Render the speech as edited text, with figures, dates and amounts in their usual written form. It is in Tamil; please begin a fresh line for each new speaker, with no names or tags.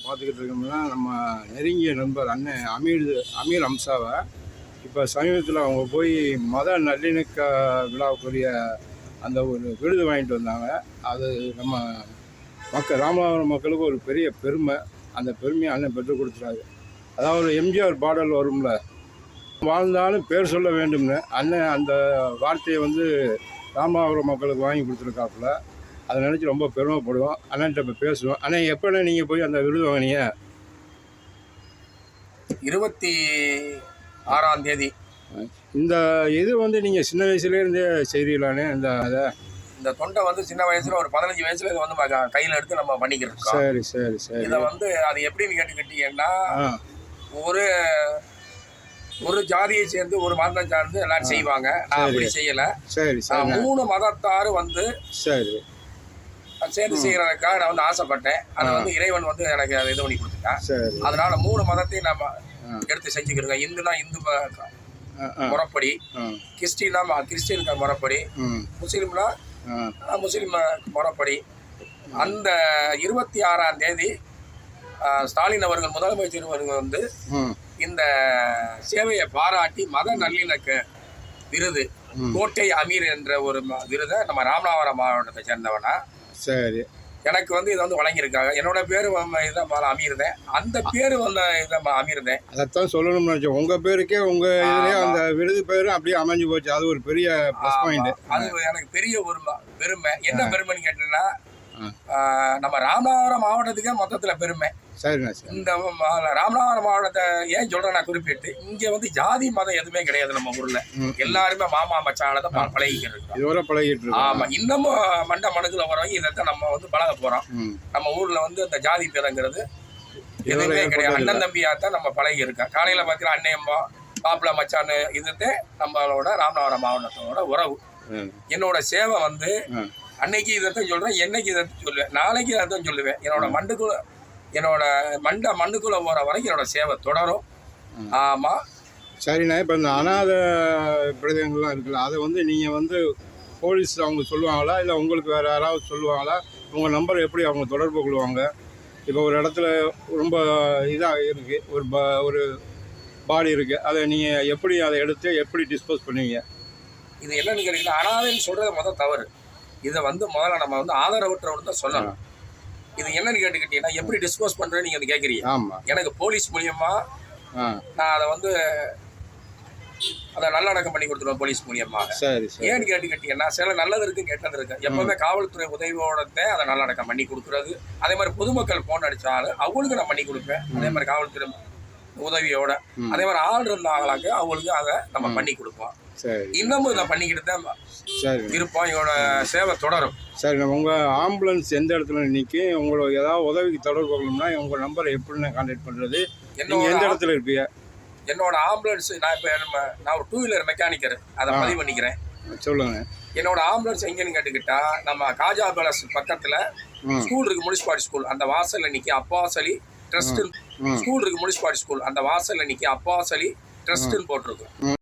பார்த்துக்கிட்டு இருக்கோம்னா நம்ம நெருங்கிய நண்பர் அண்ணன் அமீர் அம்சாவை இப்போ சமீபத்தில் அவங்க போய் மத நல்லிணக்க விழாவுக்குரிய அந்த ஒரு விருது வாங்கிட்டு வந்தாங்க. அது நம்ம ராமநாதபுரம் மக்களுக்கு ஒரு பெரிய பெருமை. அந்த பெருமையை அண்ணன் பெற்றுக் கொடுத்துட்டாரு. அதாவது எம்ஜிஆர் பாடல் வரும்ல, வாழ்ந்தாலும் பேர் சொல்ல வேண்டும்னு அண்ணன் அந்த வார்த்தையை ராமநாதபுரம் மக்களுக்கு வாங்கி கொடுத்துருக்காப்புல. அதை நினச்சி ரொம்ப பெருமைப்படுவோம். அண்ணன்ட்ட இப்போ பேசுவோம். அண்ணன் எப்போண்ணே நீங்கள் போய் அந்த விருது வாங்கினீங்க?
26ஆம் தேதி.
இந்த இது நீங்கள் சின்ன வயசுலேருந்தே செய்கிறீங்களானே?
இந்த தொண்டை சின்ன வயசில் ஒரு 15 வயசுல இதை கையில் எடுத்து நம்ம பண்ணிக்கிறோம்.
சரி சரி சரி.
இதை அது எப்படின்னு கேட்டுக்கிட்டீங்கன்னா, ஒரு ஜாதியை சேர்ந்து ஒரு மதம் சார்ந்து எல்லாரும் செய்வாங்க. நான் அப்படி செய்யலை.
சரி சரி.
3 மதத்தார்
சரி
சேர்ந்து செய்யறதுக்காக நான் ஆசைப்பட்டேன். அது இறைவன் எனக்கு அதை இது பண்ணி கொடுத்துட்டேன். அதனால 3 மதத்தையும் நம்ம எடுத்து செஞ்சுக்கிறோங்க. இந்துனா இந்து முறைப்படி, கிறிஸ்டினா கிறிஸ்டின் முறைப்படி, முஸ்லீம்னா முஸ்லீம் முறைப்படி. அந்த 26ஆம் தேதி ஸ்டாலின் அவர்கள் முதலமைச்சர் அவர்கள் இந்த சேவையை பாராட்டி மத நல்லிணக்க விருது கோட்டை அமீர் என்ற ஒரு விருதை நம்ம ராமநாதபுரம் மாவட்டத்தை சேர்ந்தவனா
சரி
எனக்கு இதை வழங்கியிருக்காங்க. என்னோட பேரு இதான் அமீர்தேன். அந்த பேரு இதை அமீர்தேன்.
அதைத்தான் சொல்லணும்னு நினைச்சேன். உங்க பேருக்கே உங்க இதுலயே அந்த விருது பேரும் அப்படியே அமைஞ்சு போச்சு. அது ஒரு பெரிய ப்ளஸ் பாயிண்ட்.
அது எனக்கு பெரிய ஒரு பெருமை. என்ன பெருமைன்னு கேட்டீங்கன்னா, நம்ம ராமநாதபுரம் மாவட்டத்துக்கே மொத்தத்துல பெருமை. இந்த ராமநாதபுரம் மாவட்டத்தை ஏன் சொல்றேன் நான் குறிப்பிட்டு, இங்க ஜாதி மதம் எதுவுமே கிடையாது. நம்ம ஊர்ல எல்லாருமே மாமா மச்சானதான் பழகிட்டு. ஆமா, இன்னமும் மண்ட மனுக்குல வரவங்க இதைத்தான் நம்ம பழக போறோம். நம்ம ஊர்ல இந்த ஜாதி பேதங்கிறது எதுவுமே கிடையாது. அண்ணன் தம்பியாத்தான் நம்ம பழகி இருக்கோம். காலையில பாத்தீங்கன்னா அண்ணையம்மா பாப்புல மச்சான்னு இதுதான் நம்மளோட ராமநாதபுரம் மாவட்டத்தோட உறவு. என்னோட சேவை அன்னைக்கு இதைத்தான் சொல்றேன், என்னைக்கு இதைத்தான் சொல்லுவேன், நாளைக்கு இதைத்தான் சொல்லுவேன். என்னோட மண்ணுக்குள்ள போற வரைக்கும் என்னோட சேவை தொடரும். ஆமா
சரிண்ணா. இப்போ இந்த அநாத பிரதேசங்கள்லாம் இருக்குல்ல, அதை நீங்கள் போலீஸ் அவங்க சொல்லுவாங்களா, இல்லை உங்களுக்கு வேறு யாராவது சொல்லுவாங்களா? உங்கள் நம்பரை எப்படி அவங்க தொடர்பு கொள்வாங்க? இப்போ ஒரு இடத்துல ரொம்ப இதாக இருக்குது, ஒரு பாடி இருக்குது, அதை நீங்கள் எப்படி அதை எடுத்து எப்படி டிஸ்போஸ் பண்ணுவீங்க?
இது என்னன்னு கேட்டீங்கன்னா, அனாதைன்னு சொல்கிறது தவறு. இதை முதல்ல நம்ம ஆதரவற்றவன் தான் சொல்லணும். இது என்னன்னு கேட்டுக்கிட்டீங்கன்னா, எப்படி டிஸ்போஸ் பண்றேன்னு நீங்க கேட்குறீங்க. எனக்கு போலீஸ் மூலியமா நான் அதை நல்லடக்கம் பண்ணி கொடுத்துருவேன் போலீஸ் மூலியமா. ஏன்னு கேட்டுக்கிட்டீங்கன்னா, சில நல்லது இருக்கு கெட்டது இருக்கு. எப்பவுமே காவல்துறை உதவியோட அதை நல்லடக்கம் பண்ணி கொடுக்குறது. அதே மாதிரி பொதுமக்கள் போன் அடிச்சாலும் அவங்களுக்கு நான் பண்ணி கொடுப்பேன். அதே மாதிரி காவல்துறை உதவியோட, அதே மாதிரி ஆள் இருந்தாங்களாக்க அவங்களுக்கு அதை நம்ம பண்ணி கொடுப்போம். இன்னமும் இதை பண்ணிக்கிட்டு தான் இருப்போம். இதோட சேவை தொடரும்.
சரி, உங்கள் ஆம்புலன்ஸ் எந்த இடத்துல நிற்கி உங்களுக்கு ஏதாவது உதவிக்கு தொடர்பு கொள்ளணும்னா உங்கள் நம்பரை எப்படின்னு கான்டாக்ட் பண்ணுறது? நீங்கள் எந்த இடத்துல இருப்பீங்க?
என்னோட ஆம்புலன்ஸ் நான் ஒரு 2 வீலர் மெக்கானிக்கர். அதை பதிவு பண்ணிக்கிறேன். சொல்லுங்க. என்னோட ஆம்புலன்ஸ் எங்கன்னு கேட்டுக்கிட்டா, நம்ம காஜா பேலஸ் பக்கத்தில் ஸ்கூல் இருக்கு, முனிசிபாலிட்டி ஸ்கூல். அந்த வாசலில் நிற்கி அப்பாஸ் அலி ட்ரஸ்ட் ஸ்கூல் இருக்கு, முனிசிபாலிட்டி ஸ்கூல். அந்த வாசலில் நிற்கி அப்பாஸ் அலி ட்ரஸ்ட்னு போட்டிருக்கும்.